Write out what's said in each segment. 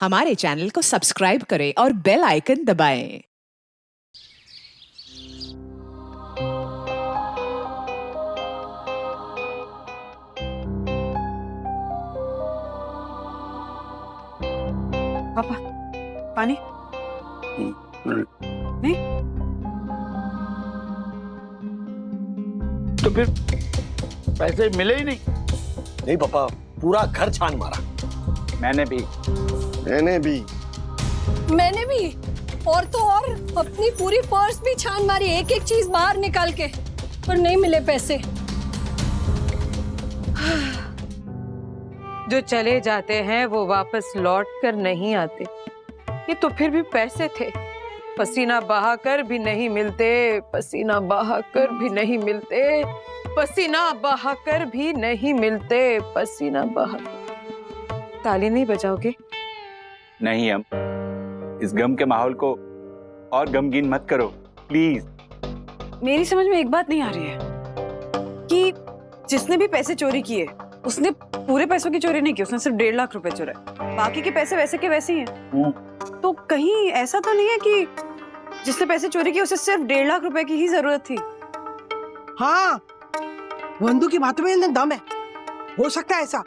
हमारे चैनल को सब्सक्राइब करें और बेल आइकन दबाएं। पापा पानी नहीं तो फिर पैसे मिले ही नहीं। नहीं पापा, पूरा घर छान मारा। मैंने भी और तो और अपनी पूरी पर्स भी छान मारी, एक एक चीज बाहर निकाल के, पर नहीं मिले पैसे। जो चले जाते हैं वो वापस लौट कर नहीं आते। ये तो फिर भी पैसे थे, पसीना बहाकर भी नहीं मिलते, पसीना बहाकर भी नहीं मिलते, पसीना बहाकर भी नहीं मिलते, पसीना बहाकर। ताली नहीं बजाओगे? नहीं, हम इस गम के माहौल को और गमगीन मत करो प्लीज। मेरी समझ में एक बात नहीं आ रही है कि जिसने भी पैसे चोरी किए उसने पूरे पैसों की चोरी नहीं की, उसने सिर्फ 1.5 लाख रुपए चुराए, बाकी के पैसे वैसे के वैसे ही हैं। तो कहीं ऐसा तो नहीं है कि जिसने पैसे चोरी किए उसे सिर्फ 1.5 लाख रुपए की ही जरूरत थी? हाँ, वंदू की बातों में इतना दम है, हो सकता है ऐसा।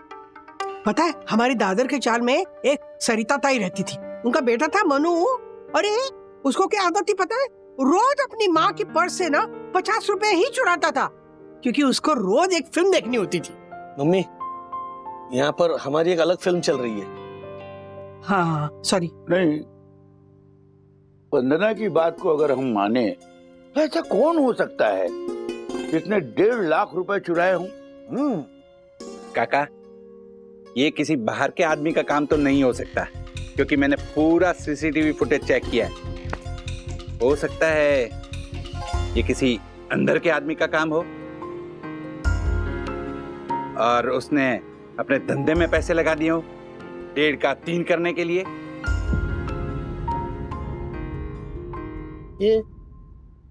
पता है, हमारी दादर के चाल में एक सरिता ताई रहती थी, उनका बेटा था मनु। अरे उसको क्या आदत थी पता है, रोज अपनी माँ की पर्स से ना 50 रुपए ही चुराता था, क्योंकि उसको रोज एक फिल्म देखनी होती थी। मम्मी, यहाँ पर हमारी एक अलग फिल्म चल रही है। हाँ सॉरी। नहीं, वंदना की बात को अगर हम माने तो ऐसा कौन हो सकता है जिसने 1.5 लाख रुपए चुराए हों? काका, ये किसी बाहर के आदमी का काम तो नहीं हो सकता, क्योंकि मैंने पूरा सीसीटीवी फुटेज चेक किया है। हो सकता है ये किसी अंदर के आदमी का काम हो और उसने अपने धंधे में पैसे लगा दिए हो 1.5 का 3 करने के लिए। ये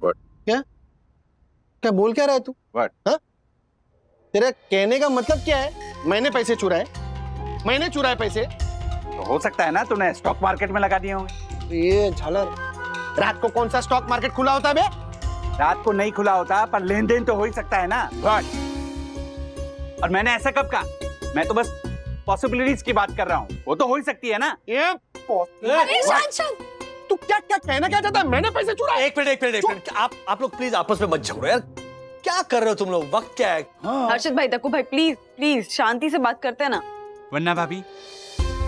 What? क्या बोल क्या रहा है तू? What? हाँ? तेरा कहने का मतलब क्या है? मैंने पैसे चुराए? मैंने चुराए पैसे? तो हो सकता है ना तूने स्टॉक मार्केट में लगा दिए होंगे। ये झालर, रात को कौन सा स्टॉक मार्केट खुला होता है बे? रात को नहीं खुला होता, पर लेन देन तो हो ही सकता है ना। What? और मैंने ऐसा कब कहा? मैं तो बस पॉसिबिलिटीज की बात कर रहा हूँ, वो तो हो ही सकती है ना। अरे शांत, तू क्या क्या कहना क्या चाहता है? मैंने पैसे चुराए? एक मिनट, आप लोग प्लीज आपस में मत झगड़ो यार। क्या कर रहे हो तुम लोग? वक्त क्या है? हर्षित भाई, देखो भाई, प्लीज प्लीज शांति से बात करते हैं ना। वन्ना भाभी,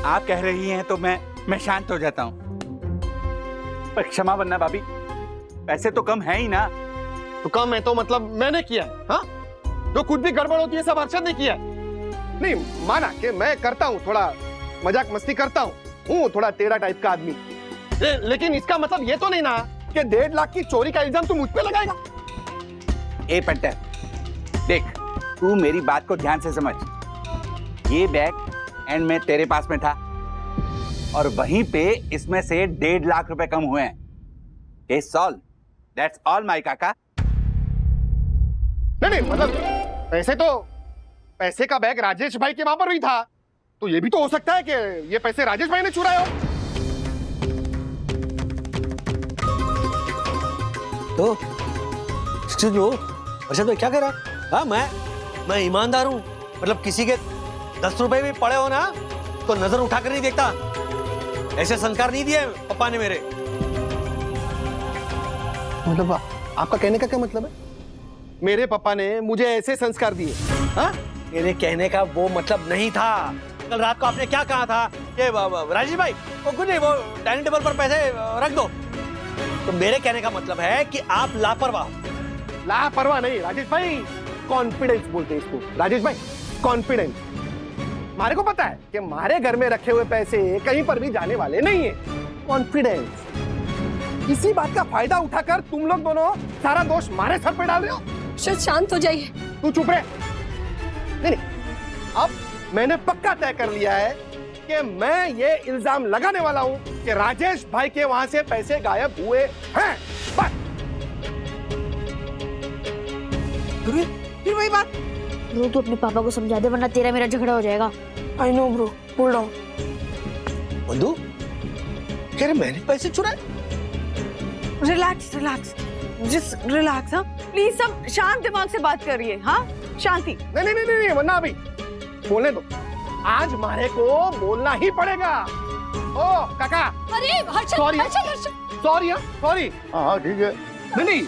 आप कह रही हैं तो मैं शांत हो जाता हूँ, पर क्षमा वन्ना भाभी, पैसे तो कम है ही ना। तो कम है तो मतलब मैंने किया है? हाँ? जो कुछ भी गड़बड़ होती है सब अर्शद ने किया है। नहीं माना कि मैं करता हूँ, थोड़ा मजाक मस्ती करता हूँ थोड़ा टेढ़ा टाइप का आदमी, लेकिन इसका मतलब ये तो नहीं ना कि 1.5 लाख की चोरी का इल्जाम तू मुझ पे लगाएगा। ए पंटर, देख, तू मेरी बात को ध्यान से समझ। ये बैग एंड में तेरे पास में था और वहीं पे इसमें से 1.5 लाख रुपए कम हुए हैं। Case solve, that's all my काका। नहीं मतलब पैसे का बैग राजेश भाई के वहां पर भी था, तो ये भी तो हो सकता है कि ये पैसे राजेश भाई ने चुराए हो। तो अर्शद भाई क्या कह रहा है? हाँ, मैं ईमानदार हूँ, मतलब किसी के 10 रुपए भी पड़े हो ना तो नजर उठाकर नहीं देखता। ऐसे संस्कार नहीं दिए पापा ने मेरे। मतलब आपका कहने का क्या मतलब है? मेरे पापा ने मुझे ऐसे संस्कार दिए? हाँ? मेरे कहने का वो मतलब नहीं था। कल रात को आपने क्या कहा था कि राजेश भाई वो कुछ नहीं, वो डाइनिंग टेबल पर पैसे रख दो। तो मेरे कहने का मतलब है कि आप लापरवाह हो। लापरवाह नहीं राजेश भाई, कॉन्फिडेंस बोलते हैं इसको। राजेश भाई, कॉन्फिडेंस। हमारे को पता है कि हमारे घर में रखे हुए पैसे कहीं पर भी जाने वाले नहीं है। कॉन्फिडेंस। इसी बात का फायदा उठाकर तुम लोग दोनों सारा दोष हमारे सर पे डाल रहे हो। शांत हो जाइए। तू चुप रहे। नहीं, अब मैंने पक्का तय कर लिया है कि मैं ये इल्जाम लगाने वाला हूं कि राजेश भाई के वहां से पैसे गायब हुए हैं। बस। फिर वही बात। ब्रो, तू अपने पापा को समझा दे, वरना तेरा मेरा झगड़ा हो जाएगा। I know bro, cool down. बंधु कह रहे मैंने पैसे चुराए? Relax relax, just relax. हाँ प्लीज, सब शांत दिमाग से बात करिए। हाँ शांति। नहीं, वरना अभी बोलने दो। आज मारे को बोलना ही पड़ेगा। ओ काका, अरे हर्षद, Sorry. हर्षद सॉरी। हाँ ठीक है। नहीं,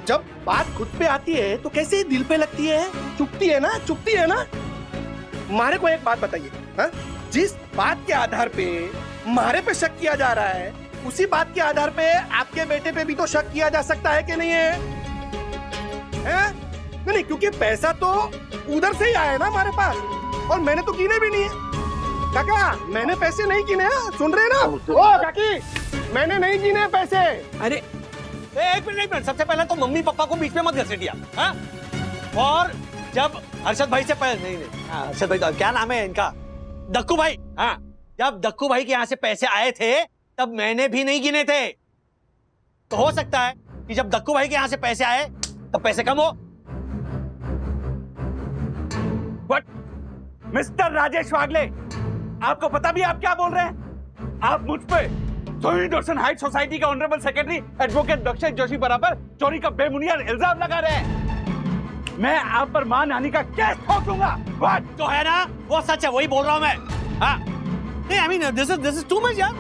जब बात खुद पे आती है तो कैसे दिल पे लगती है? चुपती है ना। मारे को एक बात बताइए, हाँ? जिस बात के आधार पे मारे पे शक किया जा रहा है, उसी बात के आधार पे आपके बेटे पे भी तो शक किया जा सकता है कि नहीं है? नहीं, क्योंकि पैसा तो उधर से ही आया है ना हमारे पास, और मैंने तो गिने भी नहीं है। काका, मैंने पैसे नहीं गिने, सुन रहे ना? ओ काकी, मैंने नहीं गिने पैसे। अरे एक मिनट, सबसे पहले तो मम्मी पापा को बीच में मत घसीटिया, हाँ? और जब हर्षद भाई से नहीं, हर्षद भाई क्या नाम है इनका, दक्कू भाई, हाँ, जब दक्कू भाई के यहाँ से पैसे आए थे तब मैंने भी नहीं गिने थे। तो हो सकता है कि जब दक्कू भाई के यहाँ से पैसे आए तब पैसे कम हो। व्हाट? मिस्टर राजेश वागले, आपको पता भी आप क्या बोल रहे हैं? आप मुझ पे शहीद रोशन हाइट सोसाइटी का honourable secretary advocate Dakshesh Joshi बराबर चोरी का बेबुनियाद इल्जाम लगा रहे हैं। मैं आप पर मानहानि का केस ठोक दूंगा। व्हाट? जो है ना वो सच है, वही बोल रहा हूँ मैं। हाँ, नहीं, I mean this is too much यार।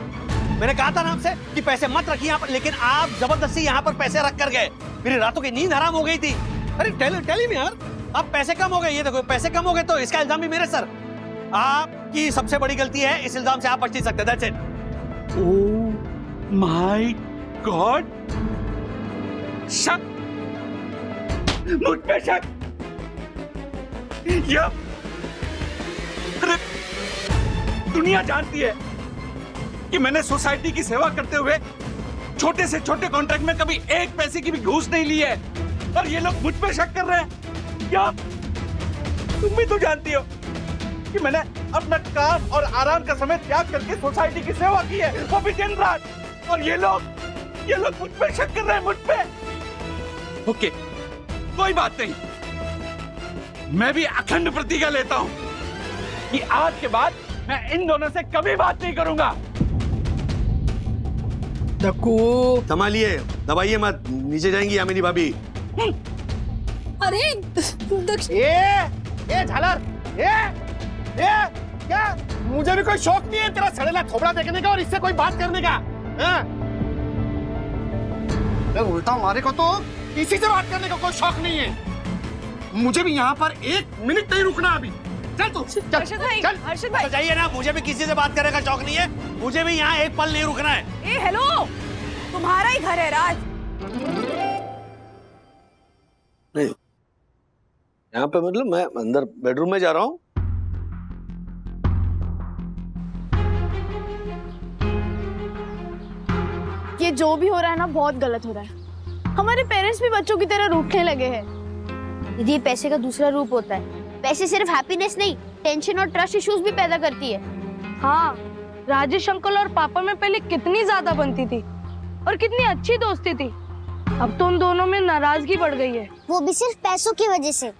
मैंने कहा था ना आपसे कि पैसे मत रखिए यहाँ पर, लेकिन आप जबरदस्ती यहाँ पर पैसे रख कर गए। मेरी रातों की नींद हराम हो गई थी। अरे टेल मी यार, अब पैसे कम हो गए, ये देखो पैसे कम हो गए तो इसका इल्जाम भी मेरे सर। आपकी सबसे बड़ी गलती है, इस इल्जाम से आप बच नहीं सकते। That's it. Oh my God, शक, मुझ पे शक। अरे दुनिया जानती है कि मैंने सोसाइटी की सेवा करते हुए छोटे से छोटे कॉन्ट्रैक्ट में कभी एक पैसे की भी घूस नहीं ली है, और ये लोग मुझ पे शक कर रहे हैं। क्या तुम भी तो जानती हो कि मैंने अपना काम और आराम का समय त्याग करके सोसाइटी की सेवा की है, वो भी दिन रात, और ये लोग मुझ पे शक कर रहे हैं, मुझ पे। ओके, कोई बात नहीं, मैं भी अखंड प्रतिज्ञा लेता हूं कि आज के बाद मैं इन दोनों से कभी बात नहीं करूंगा। दक्कू, संभालिए, दबाइए मत, नीचे जाएंगी यामिनी भाभी। अरे दक्ष, ये झालर, ये क्या? मुझे भी कोई शौक नहीं है तेरा सड़ेला थोबड़ा देखने का और इससे कोई बात करने का। उल्टा मारे को तो इसी से बात करने का कोई शौक नहीं है। मुझे भी यहाँ पर एक मिनट नहीं रुकना अभी। चल तू, हर्षद भाई, जाइए ना, मुझे भी किसी से बात करने का शौक नहीं है। मुझे भी यहाँ एक पल नहीं रुकना है। ए हेलो, तुम्हारा ही घर है राज। नहीं, यहाँ पे मतलब मैं अंदर बेडरूम में जा रहा हूँ। ये जो भी हो रहा है ना, बहुत गलत हो रहा है। हमारे पेरेंट्स भी बच्चों की तरह रूठने लगे हैं। दीदी, पैसे का दूसरा रूप होता है। पैसे सिर्फ हैप्पीनेस नहीं, टेंशन और ट्रस्ट इश्यूज भी पैदा करती है। हाँ, राजेश अंकल और पापा में पहले कितनी ज्यादा बनती थी और कितनी अच्छी दोस्ती थी। अब तो उन दोनों में नाराजगी बढ़ गई है। वो भी सिर्फ पैसों की वजह से।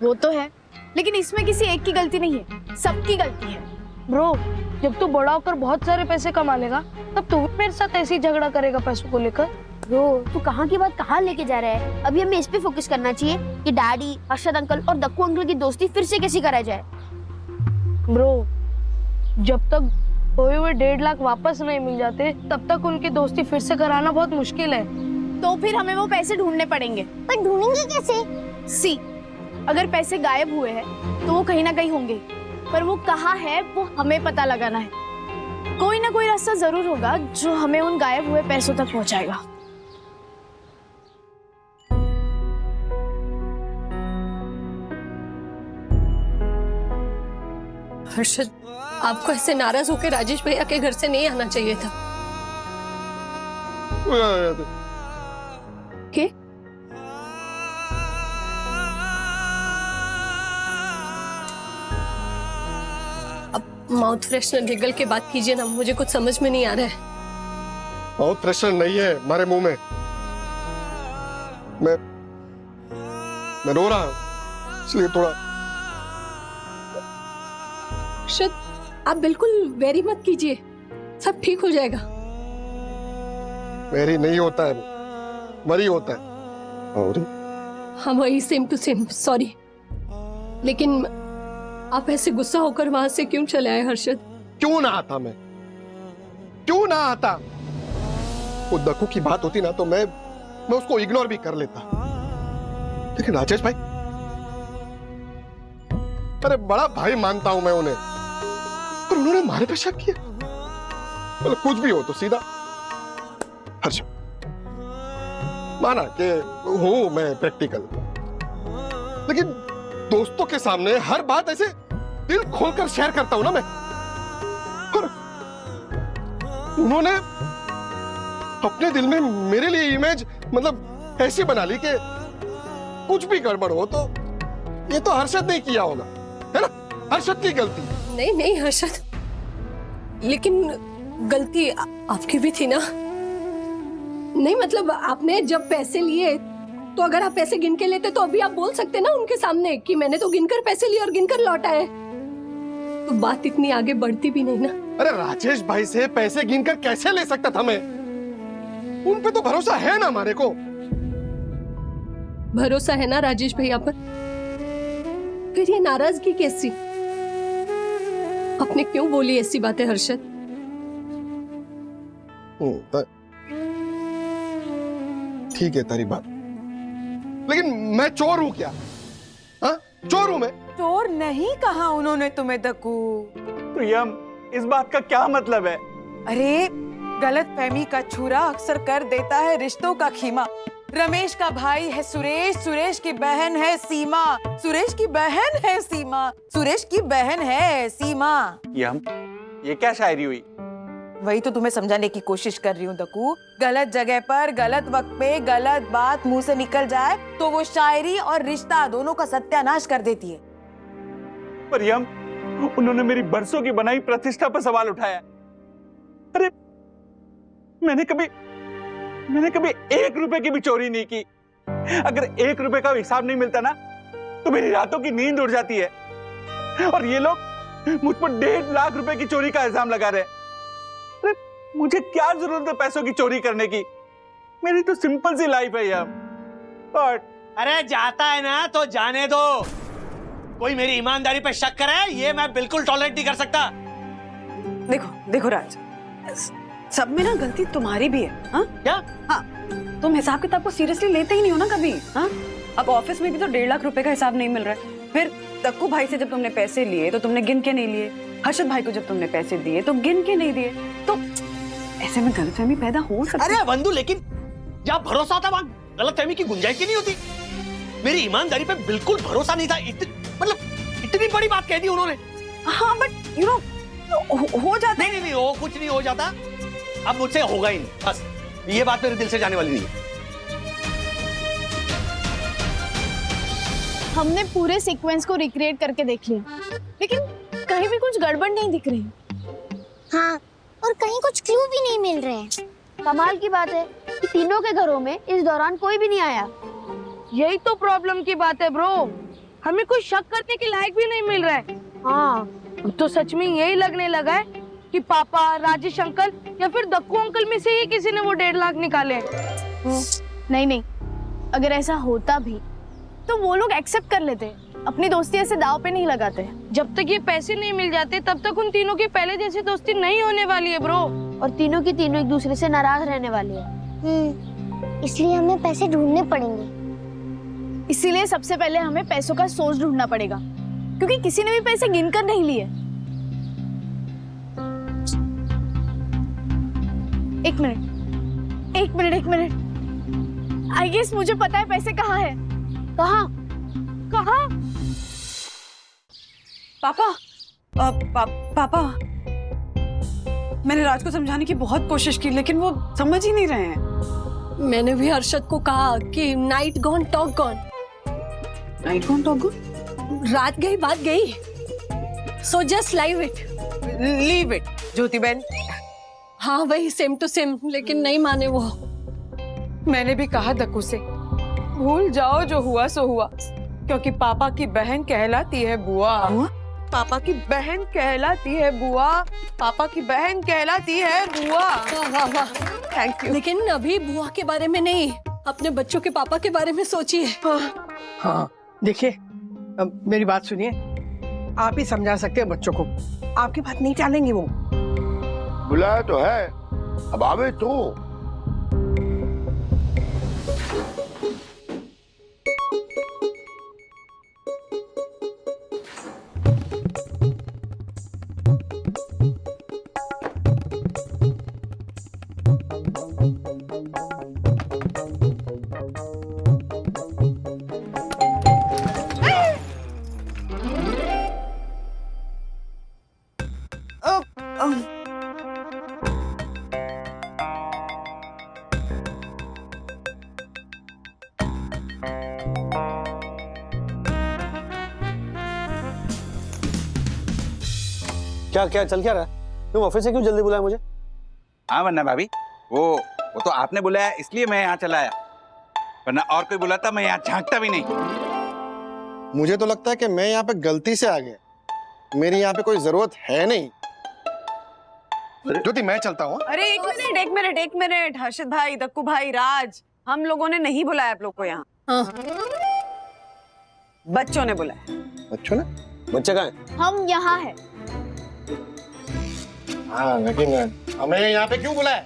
वो तो है, लेकिन इसमें किसी एक की गलती नहीं है, सबकी गलती है। ब्रो, जब तू बड़ा होकर बहुत सारे पैसे कमा लेगा तब तू भी मेरे साथ ऐसे ही झगड़ा करेगा पैसों को लेकर। ब्रो, तू कहाँ की बात कहाँ लेके जा रहा है? अभी हमें इस पे फोकस करना चाहिए कि डैडी, हर्षद अंकल और दक्कू अंकल की दोस्ती फिर से कैसी कराई जाए। ब्रो, जब तक खोए हुए 1.5 लाख वापस नहीं मिल जाते तब तक उनकी दोस्ती फिर से कराना बहुत मुश्किल है। तो फिर हमें वो पैसे ढूंढने पड़ेंगे। पर ढूंढेंगे कैसे? सी, अगर पैसे गायब हुए हैं तो वो कहीं ना कहीं होंगे, पर वो कहाँ है वो हमें पता लगाना है। कोई ना कोई रास्ता जरूर होगा जो हमें उन गायब हुए पैसों तक पहुंचाएगा। हर्षद, आपको ऐसे नाराज होकर राजेश भैया के घर से नहीं आना चाहिए था। के? अब माउथ फ्रेशनर निगल के बात कीजिए ना, मुझे कुछ समझ में नहीं आ रहा है। माउथ फ्रेशनर नहीं है हमारे मुंह में। मैं रो रहा हूँ, इसलिए थोड़ा। हर्षद, आप बिल्कुल वेरी मत कीजिए। सब ठीक हो जाएगा। मेरी नहीं होता है, मरी होता है। और हाँ वही, सेम टू सेम, सॉरी। लेकिन आप ऐसे गुस्सा होकर वहां से क्यों चले आए हर्षद? क्यों ना आता मैं, क्यों ना आता? वो दक्कू की बात होती ना तो मैं उसको इग्नोर भी कर लेता, लेकिन राजेश भाई, अरे बड़ा भाई मानता हूं मैं उन्हें, पर उन्होंने हमारे पे शक किया। मतलब कुछ भी हो तो सीधा हर्ष, माना कि हूं मैं प्रैक्टिकल, लेकिन दोस्तों के सामने हर बात ऐसे दिल खोलकर शेयर करता हूं ना मैं। और उन्होंने अपने दिल में मेरे लिए इमेज मतलब ऐसी बना ली कि कुछ भी गड़बड़ हो तो ये तो हर्षद ने किया होगा, है ना? हर्षद की गलती। नहीं नहीं हर्षद, लेकिन गलती आपकी भी थी ना। नहीं मतलब आपने जब पैसे लिए तो अगर आप पैसे गिन के लेते तो अभी आप बोल सकते ना उनके सामने कि मैंने तो गिनकर पैसे लिए और गिनकर लौटाए, तो बात इतनी आगे बढ़ती भी नहीं ना। अरे राजेश भाई से पैसे गिनकर कैसे ले सकता था मैं? उन पे तो भरोसा है ना हमारे को। भरोसा है ना राजेश भैया पर, फिर ये नाराजगी कैसी? आपने क्यों बोली ऐसी बातें हर्षद? ठीक है तेरी बात, लेकिन मैं चोर हूं क्या? हाँ चोर हूं मैं? चोर नहीं कहा उन्होंने तुम्हें दक्कू। प्रियम, इस बात का क्या मतलब है? अरे गलतफहमी का छुरा अक्सर कर देता है रिश्तों का खीमा। रमेश का भाई है सुरेश, सुरेश की बहन है सीमा, सुरेश की बहन है सीमा, सुरेश की बहन है सीमा। ये क्या शायरी हुई? वही तो तुम्हें समझाने की कोशिश कर रही हूँ दक्कू। गलत जगह पर गलत वक्त पे गलत बात मुंह से निकल जाए तो वो शायरी और रिश्ता दोनों का सत्यानाश कर देती है। प्रियम, उन्होंने मेरी बरसों की बनाई प्रतिष्ठा पर सवाल उठाया। अरे मैंने कभी 1 रुपए की भी चोरी नहीं की। अगर 1 रुपए का हिसाब नहीं मिलता ना तो मेरी रातों की नींद उड़ जाती है। और ये लोग मुझ पर 1.5 लाख रुपए की चोरी का इल्जाम लगा रहे हैं। अरे मुझे क्या जरूरत है पैसों की चोरी करने की? मेरी तो सिंपल सी लाइफ है यार। बट अरे जाता है ना तो जाने दो। कोई मेरी ईमानदारी पे शक करे ये मैं बिल्कुल टॉलरेट नहीं कर सकता। देखो राज, सब में ना गलती तुम्हारी भी है। हाँ क्या? हाँ, तुम हिसाब किताब को सीरियसली लेते ही नहीं हो ना कभी। हाँ, अब ऑफिस में भी तो 1.5 लाख रुपए का हिसाब नहीं मिल रहा है। फिर दक्कू भाई से जब तुमने पैसे लिए तो तुमने गिन के नहीं लिए। हर्षद भाई को जब तुमने पैसे दिए तो गिन के नहीं दिए। तो ऐसे में गलतफहमी पैदा हो सकती है। अरे वंदू, लेकिन जहाँ भरोसा होता वहाँ गलतफहमी की गुंजाइश ही नहीं होती। मेरी ईमानदारी पे बिल्कुल भरोसा नहीं था। मतलब इतनी बड़ी बात कह दी उन्होंने। हाँ बट यू नो हो जाता। नहीं वो कुछ नहीं हो जाता। अब मुझसे होगा ही नहीं, बस ये बात मेरे दिल से जाने वाली नहीं है। हमने पूरे सीक्वेंस को रिक्रिएट करके देख लिया, लेकिन कहीं भी कुछ गड़बड़ नहीं दिख रही। हाँ, और कहीं कुछ क्लू भी नहीं मिल रहे हैं। कमाल की बात है कि तीनों के घरों में इस दौरान कोई भी नहीं आया। यही तो प्रॉब्लम की बात है ब्रो, हमें कोई शक करने के लायक भी नहीं मिल रहा है। हाँ, तो सच में यही लगने लगा है कि पापा, राजेश अंकल या फिर दक्कू अंकल में से ही किसी ने वो 1.5 लाख निकाले। नहीं, अगर ऐसा होता भी तो वो लोग एक्सेप्ट कर लेते, अपनी दोस्ती ऐसे दाव पे नहीं लगाते। जब तक ये पैसे नहीं मिल जाते तब तक उन तीनों की पहले जैसी दोस्ती नहीं होने वाली है ब्रो। और तीनों की तीनों एक दूसरे से नाराज रहने वाले हैं। इसलिए हमें पैसे ढूंढने पड़ेंगे। इसीलिए सबसे पहले हमें पैसों का सोर्स ढूंढना पड़ेगा, क्योंकि किसी ने भी पैसे गिनकर नहीं लिए। एक मिनट। आई गेस मुझे पता है पैसे कहाँ है। कहाँ? पापा, मैंने राज को समझाने की बहुत कोशिश की लेकिन वो समझ ही नहीं रहे हैं। मैंने भी हर्षद को कहा कि night gone talk gone. Night gone talk gone? रात गई बात गई, सो जस्ट लीव इट ज्योति बहन। हाँ वही, सेम टू सेम, लेकिन नहीं माने वो। मैंने भी कहा दक्कू से, भूल जाओ जो हुआ सो हुआ, क्योंकि पापा की बहन कहलाती है बुआ। पापा की बहन कहलाती है बुआ, पापा की बहन कहलाती है बुआ। वाह वाह वाह। Thank you. लेकिन अभी बुआ के बारे में नहीं, अपने बच्चों के पापा के बारे में सोचिए। हाँ देखिए, अब मेरी बात सुनिए, आप ही समझा सकते हैं बच्चों को, आपकी बात नहीं टालेंगे वो। बुलाया तो है, अब आवे तो। क्या क्या चल क्या रहा है? तुम ऑफिस से क्यों जल्दी बुलाया मुझे? हाँ वरना भाभी, वो तो आपने बुलाया इसलिए मैं यहाँ चला आया, वरना और कोई बुलाता मैं यहाँ झांकता भी नहीं। मुझे तो लगता है कि मैं यहाँ पे गलती से आ गया, मेरी यहाँ पे कोई जरूरत है नहीं। ज्योति मैं चलता हूँ। अरे एक मिनट हर्षद भाई, दक्कू भाई, राज, हम लोगों ने नहीं बुलाया आप लोग को यहाँ। हाँ। बच्चों ने बुलाया। बच्चों ने? बच्चे कहाँ हैं? हम यहाँ है। हाँ लेकिन हमें यहाँ पे क्यों बुलाया?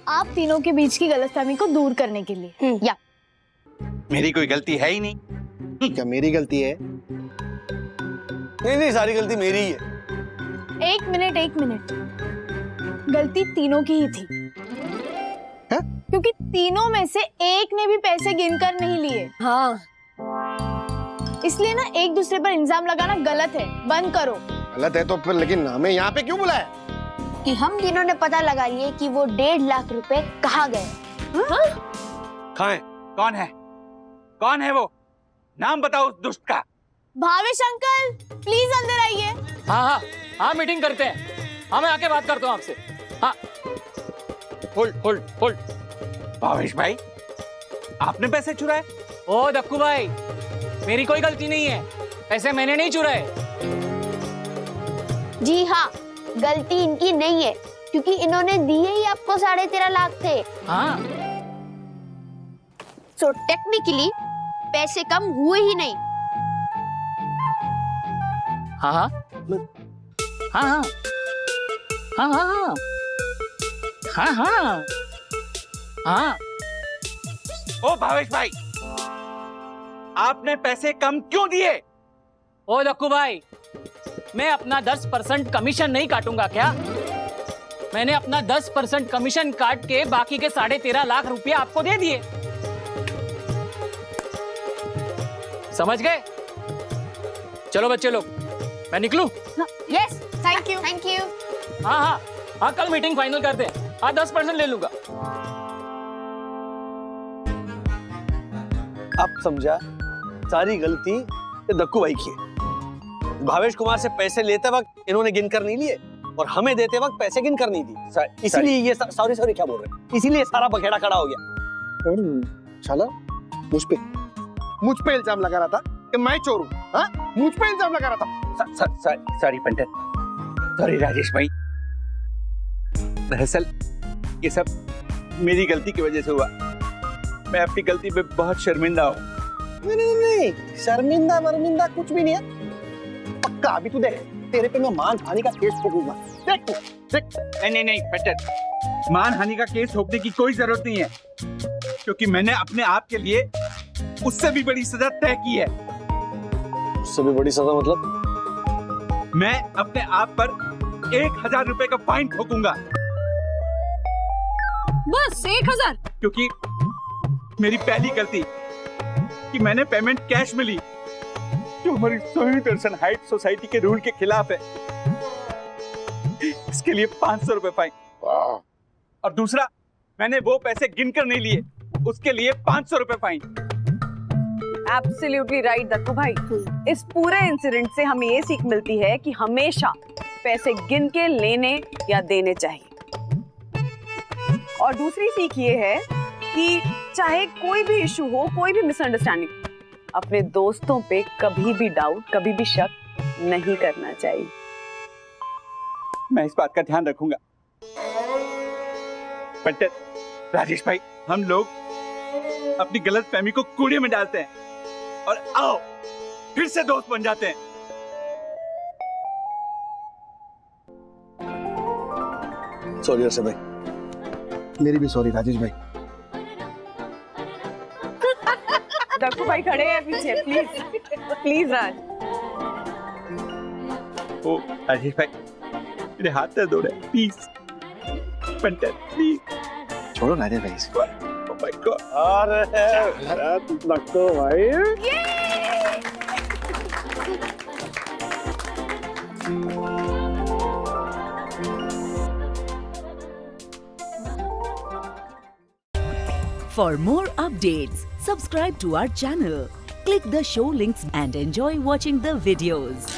आप तीनों के बीच की गलतफहमी को दूर करने के लिए। या मेरी कोई गलती है ही नहीं। क्या मेरी गलती है? नहीं, सारी गलती मेरी ही है। एक मिनट, गलती तीनों की ही थी। है? क्योंकि तीनों में से एक ने भी पैसे गिनकर नहीं लिए। हाँ। इसलिए ना एक दूसरे पर इल्जाम लगाना गलत है, बंद करो। गलत है तो फिर लेकिन हमें यहाँ पे क्यों बुलाया? कि हम तीनों ने पता लगा लिए कि वो 1.5 लाख रुपए कहाँ गए। कहाँ है? कौन है वो? नाम बताओ उस दुष्ट का। भावेश अंकल, प्लीज अंदर आइए। हाँ मीटिंग करते हैं। हाँ मैं आके बात करता हूँ आपसे। हाँ होल्ड। भावेश भाई, आपने पैसे चुराए? ओ दक्कू भाई, मेरी कोई गलती नहीं है, पैसे मैंने नहीं चुराए। जी हाँ, गलती इनकी नहीं है क्योंकि इन्होंने दिए ही आपको 13.5 लाख थे। हाँ। सो टेक्निकली पैसे कम हुए ही नहीं। हाँ। ओ भावेश भाई, आपने पैसे कम क्यों दिए? ओ दक्कू भाई, मैं अपना 10% कमीशन नहीं काटूंगा क्या? मैंने अपना 10% कमीशन काट के बाकी के 13.5 लाख रुपया आपको दे दिए। समझ गए? चलो बच्चे लोग, मैं निकलूं? Yes, thank you. हाँ, कल मीटिंग फाइनल करते हैं। हाँ 10% ले लूंगा। अब समझा, सारी गलती ये दक्कू भाई की है। भावेश कुमार से पैसे लेते वक्त इन्होंने गिनकर नहीं लिए और हमें देते वक्त पैसे गिनकर नहीं दी, इसीलिए ये सॉरी क्या बोल रहे हैं, इसीलिए सारा बखेड़ा खड़ा हो गया। चला मुझ पे इल्जाम लगा रहा था कि मैं चोर हूँ। हाँ, मुझ पे इल्जाम लगा रहा था। सॉरी पंडित, सॉरी राजेश भाई, दरअसल ये सब मेरी गलती की वजह से हुआ। मैं अपनी गलती पे बहुत शर्मिंदा हूँ। नहीं, शर्मिंदा वर्मिंदा कुछ भी नहीं है। पक्का अभी तू देख, तेरे पे मैं मानहानि का केस ठोकूंगा। देख। नहीं पंडित, मानहानि का केस ठोकने की कोई जरूरत नहीं है, क्योंकि मैंने अपने आप के लिए उससे भी बड़ी सजा तय की है। उससे भी बड़ी सजा मतलब? मैं अपने आप पर 1000 रुपए का फाइन ठोकूंगा। बस 1000? क्योंकि मेरी पहली गलती कि मैंने पेमेंट कैश में ली, जो हमारी सोनी दर्शन हाइट सोसाइटी के रूल के खिलाफ है। इसके लिए 500 रुपए फाइन। और दूसरा, मैंने वो पैसे गिनकर नहीं लिए, उसके लिए 500 रुपए फाइन। एब्सोल्युटली राइट दक्कू भाई, इस पूरे इंसिडेंट से हमें ये सीख मिलती है कि हमेशा पैसे गिन के लेने या देने चाहिए। और दूसरी सीख ये है कि चाहे कोई भी इशू हो, कोई भी मिसअंडरस्टैंडिंग, अपने दोस्तों पे कभी भी डाउट, कभी भी शक नहीं करना चाहिए। मैं इस बात का ध्यान रखूंगा। पंडित राजेश भाई, हम लोग अपनी गलत फहमी को कूड़े में डालते हैं और आओ फिर से दोस्त बन जाते हैं। सॉरी अर्षद भाई, मेरी भी सॉरी राजेश भाई। दक्कू भाई खड़े हैं पीछे, प्लीज प्लीज राज। ओ राजेश भाई, मेरे हाथ दर्द हो रहे हैं, प्लीज पंडित प्लीज छोड़ो राजेश भाई इसको। Oh my God. अरे दक्कू भाई, For more updates, subscribe to our channel, click the show links and enjoy watching the videos.